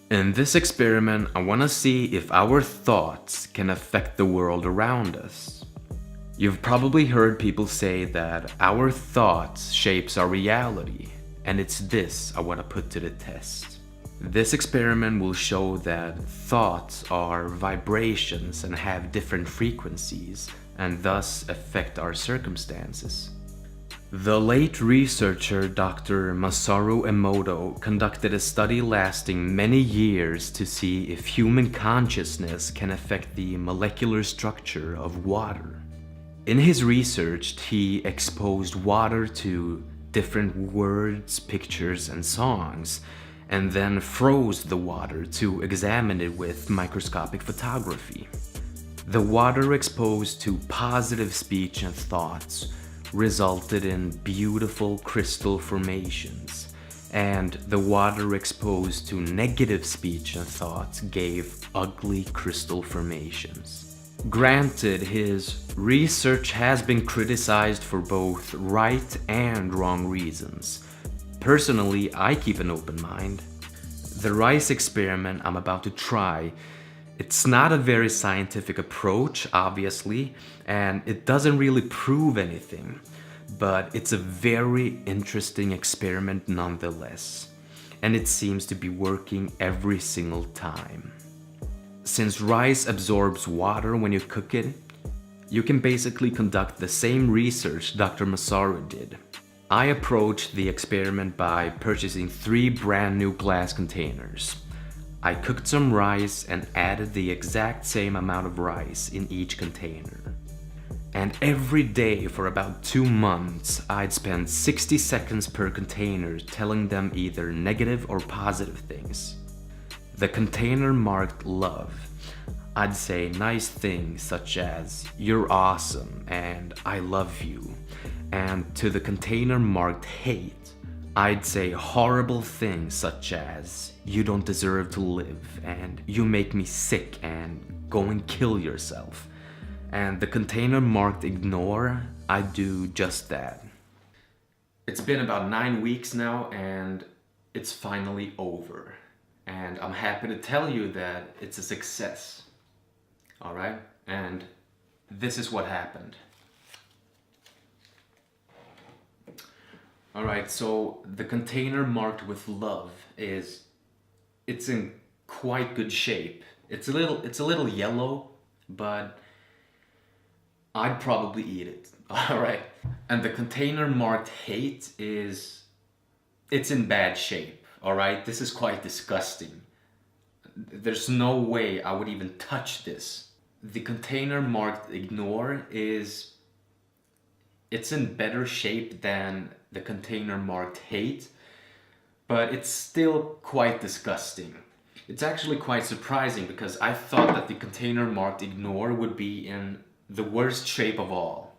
In this experiment, I want to see if our thoughts can affect the world around us. You've probably heard people say that our thoughts shapes our reality, and it's this I want to put to the test. This experiment will show that thoughts are vibrations and have different frequencies, and thus affect our circumstances. The late researcher Dr. Masaru Emoto conducted a study lasting many years to see if human consciousness can affect the molecular structure of water. In his research, he exposed water to different words, pictures, and songs, and then froze the water to examine it with microscopic photography. The water exposed to positive speech and thoughts resulted in beautiful crystal formations, and the water exposed to negative speech and thoughts gave ugly crystal formations. Granted, his research has been criticized for both right and wrong reasons. Personally, I keep an open mind. The rice experiment I'm about to try, it's not a very scientific approach, obviously, and it doesn't really prove anything, but it's a very interesting experiment nonetheless, and it seems to be working every single time. Since rice absorbs water when you cook it, you can basically conduct the same research Dr. Masaru did. I approached the experiment by purchasing 3 brand new glass containers. I cooked some rice and added the exact same amount of rice in each container. And every day for about 2 months, I'd spend 60 seconds per container telling them either negative or positive things. The container marked love. I'd say nice things such as, "You're awesome" and "I love you." And to the container marked hate, I'd say horrible things such as, "You don't deserve to live" and "You make me sick" and "Go and kill yourself." And the container marked ignore, I'd do just that. It's been about 9 weeks now and it's finally over. And I'm happy to tell you that it's a success. Alright? And this is what happened. Alright, so the container marked with love it's in quite good shape. It's a little yellow, but I'd probably eat it. Alright. And the container marked hate it's in bad shape. Alright, this is quite disgusting. There's no way I would even touch this. The container marked ignore it's in better shape than the container marked hate, but it's still quite disgusting. It's actually quite surprising because I thought that the container marked ignore would be in the worst shape of all.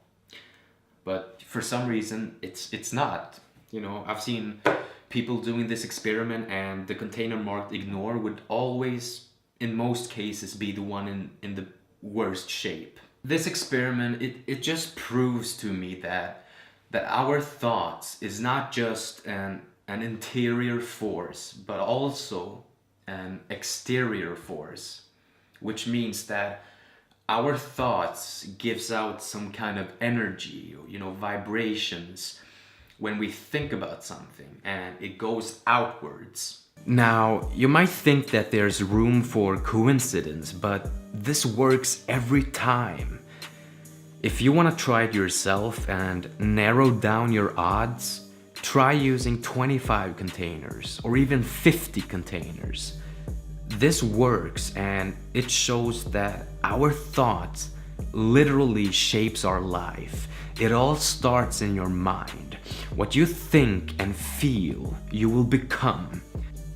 But for some reason, it's not. You know, I've seen people doing this experiment and the container marked ignore would always, in most cases, be the one in the worst shape. This experiment, it just proves to me that our thoughts is not just an interior force, but also an exterior force, which means that our thoughts gives out some kind of energy, you know, vibrations when we think about something, and it goes outwards. Now, you might think that there's room for coincidence, but this works every time. If you want to try it yourself and narrow down your odds, try using 25 containers or even 50 containers. This works, and it shows that our thoughts literally shapes our life. It all starts in your mind. What you think and feel, you will become.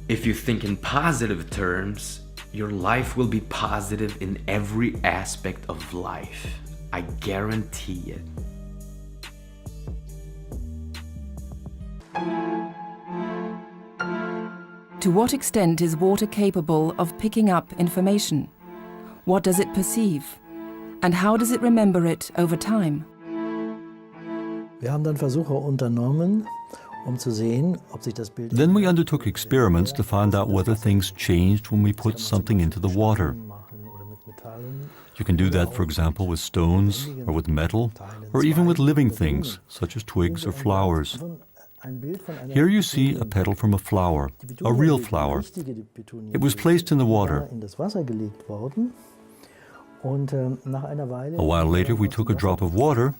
If you think in positive terms, your life will be positive in every aspect of life. I guarantee it. To what extent is water capable of picking up information? What does it perceive? And how does it remember it over time? Wir haben dann Versuche unternommen, Then we undertook experiments to find out whether things changed when we put something into the water. You can do that, for example, with stones or with metal, or even with living things, such as twigs or flowers. Here you see a petal from a flower, a real flower. It was placed in the water. A while later, we took a drop of water,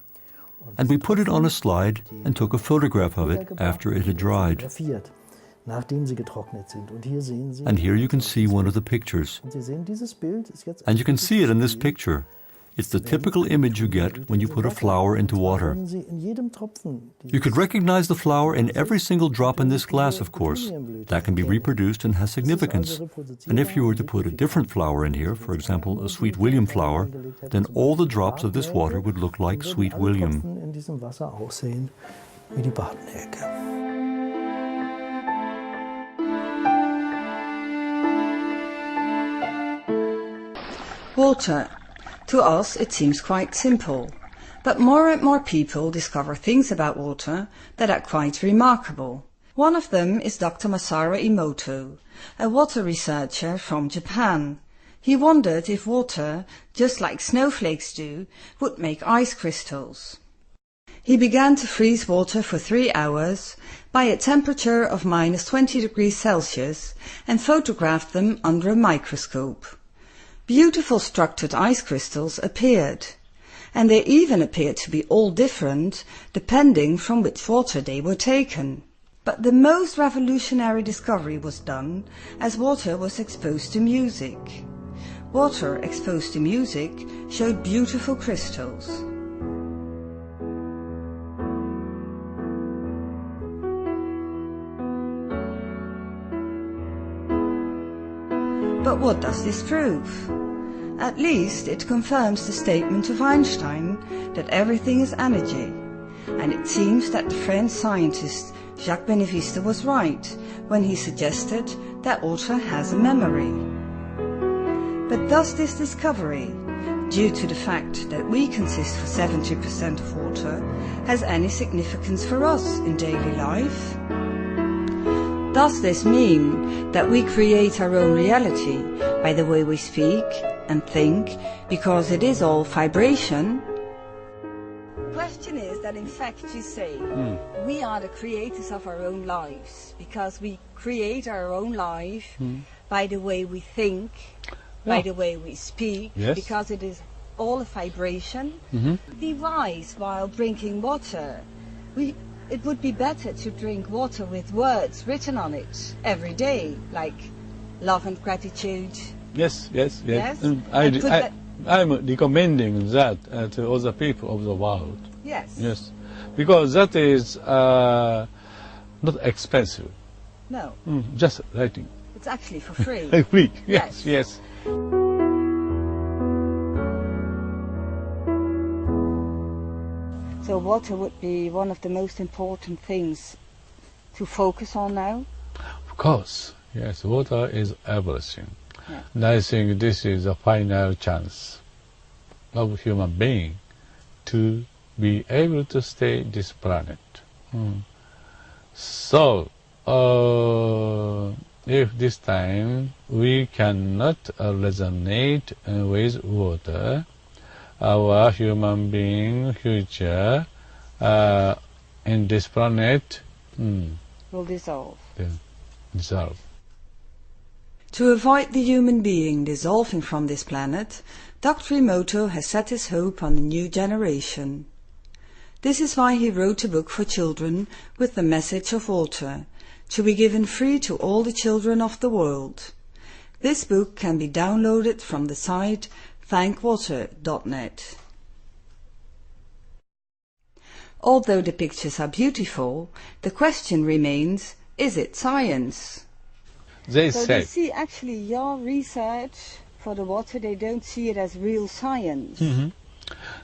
and we put it on a slide and took a photograph of it after it had dried. And here you can see one of the pictures. And you can see it in this picture. It's the typical image you get when you put a flower into water. You could recognize the flower in every single drop in this glass, of course. That can be reproduced and has significance. And if you were to put a different flower in here, for example, a Sweet William flower, then all the drops of this water would look like Sweet William. Water. To us it seems quite simple, but more and more people discover things about water that are quite remarkable. One of them is Dr. Masaru Emoto, a water researcher from Japan. He wondered if water, just like snowflakes do, would make ice crystals. He began to freeze water for 3 hours by a temperature of -20°C and photographed them under a microscope. Beautiful structured ice crystals appeared, and they even appeared to be all different depending from which water they were taken. But the most revolutionary discovery was done as water was exposed to music. Water exposed to music showed beautiful crystals. But what does this prove? At least it confirms the statement of Einstein that everything is energy, and it seems that the French scientist Jacques Benveniste was right when he suggested that water has a memory. But does this discovery, due to the fact that we consist for 70% of water, has any significance for us in daily life? Does this mean that we create our own reality by the way we speak and think, because it is all vibration? The question is that in fact you say we are the creators of our own lives, because we create our own life by the way we think, by the way we speak, because it is all a vibration. Be wise while drinking water. It would be better to drink water with words written on it every day, like love and gratitude. Yes. Yes? I'm recommending that to other people of the world. Yes. Yes, because that is not expensive. No. Just writing. It's actually for free. Free. Yes. So water would be one of the most important things to focus on now? Of course, yes, water is everything. Yeah. And I think this is a final chance of human being to be able to stay this planet. So, if this time we cannot resonate with water, our human being future in this planet Will dissolve. Dissolve. To avoid the human being dissolving from this planet, Dr. Emoto has set his hope on the new generation. This is why he wrote a book for children with the message of water, to be given free to all the children of the world. This book can be downloaded from the site thankwater.net. Although the pictures are beautiful, the question remains, is it science? They So say, they see actually your research for the water, they don't see it as real science. What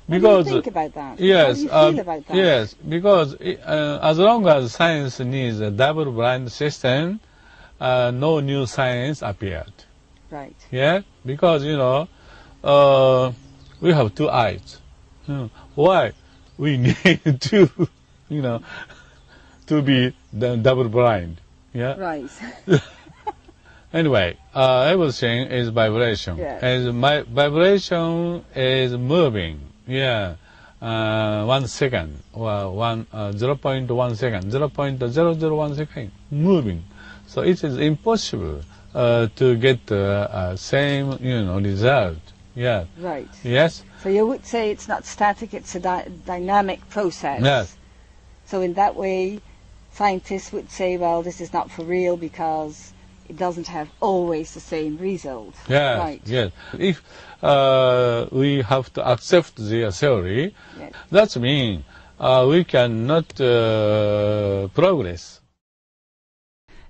because do you think about that? yes, How do you feel about that? yes, because as long as science needs a double-blind system, no new science appeared. Right. Yeah, because we have two eyes. Why we need to, to be double blind. Yeah. Right. Anyway, everything is vibration. Yes. As my vibration is moving. Yeah. 1 second or 0.1 second, 0.001 second moving. So it is impossible to get the same result. Yeah. Right. Yes. So you would say it's not static, it's a dynamic process. Yes. So in that way, scientists would say, well, this is not for real because it doesn't have always the same result. Yes. Right. Yes. If we have to accept their theory, Yes. that means we cannot progress.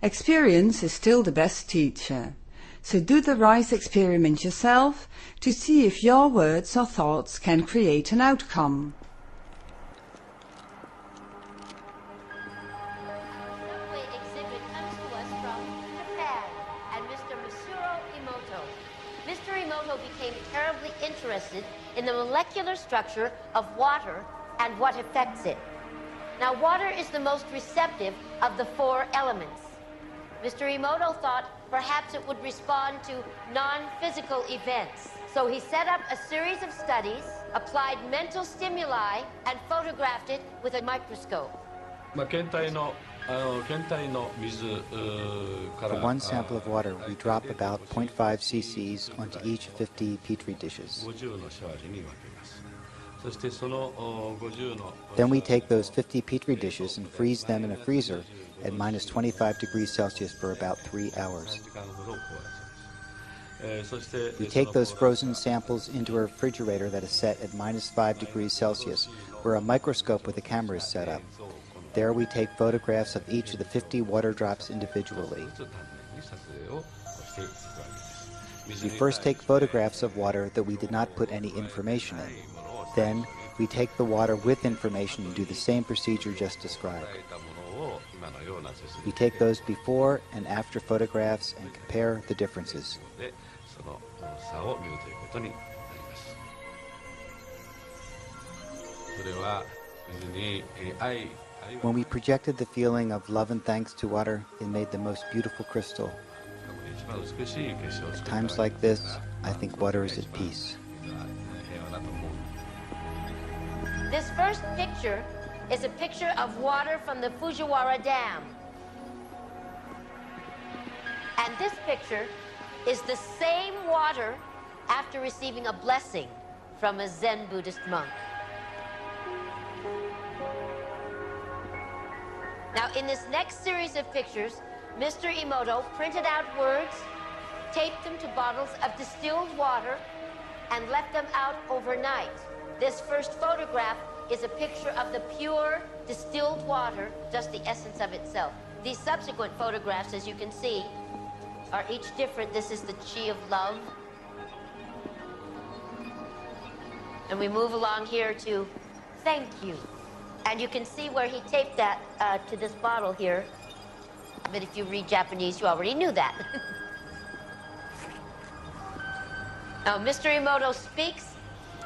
Experience is still the best teacher. So do the rice experiment yourself to see if your words or thoughts can create an outcome. Subway exhibit comes to us from Japan and Mr. Masuro Emoto. Mr. Emoto became terribly interested in the molecular structure of water and what affects it. Now, water is the most receptive of the 4 elements. Mr. Emoto thought perhaps it would respond to non-physical events. So he set up a series of studies, applied mental stimuli, and photographed it with a microscope. For one sample of water, we drop about 0.5 cc's onto each 50 petri dishes. Then we take those 50 petri dishes and freeze them in a freezer at minus 25 degrees Celsius for about 3 hours. We take those frozen samples into a refrigerator that is set at minus 5 degrees Celsius, where a microscope with a camera is set up. There we take photographs of each of the 50 water drops individually. We first take photographs of water that we did not put any information in. Then we take the water with information and do the same procedure just described. We take those before and after photographs and compare the differences. When we projected the feeling of love and thanks to water, it made the most beautiful crystal. At times like this, I think water is at peace. This first picture is a picture of water from the Fujiwara Dam. And this picture is the same water after receiving a blessing from a Zen Buddhist monk. Now, in this next series of pictures, Mr. Emoto printed out words, taped them to bottles of distilled water, and left them out overnight. This first photograph is a picture of the pure distilled water, just the essence of itself. These subsequent photographs, as you can see, are each different. This is the chi of love. And we move along here to thank you. And you can see where he taped that to this bottle here. But if you read Japanese, you already knew that. Now, Mr. Emoto speaks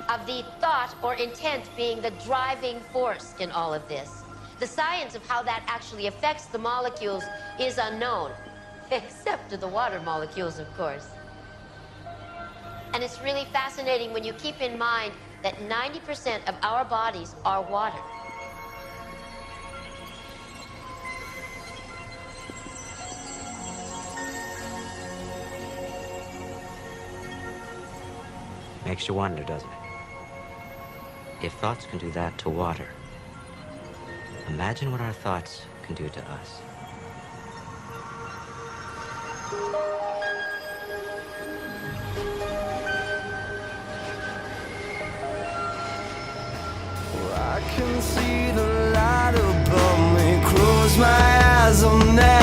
of the thought or intent being the driving force in all of this. The science of how that actually affects the molecules is unknown, except to the water molecules, of course. And it's really fascinating when you keep in mind that 90% of our bodies are water. Makes you wonder, doesn't it? If thoughts can do that to water, imagine what our thoughts can do to us. I can see the light above me. Close my eyes, I'll never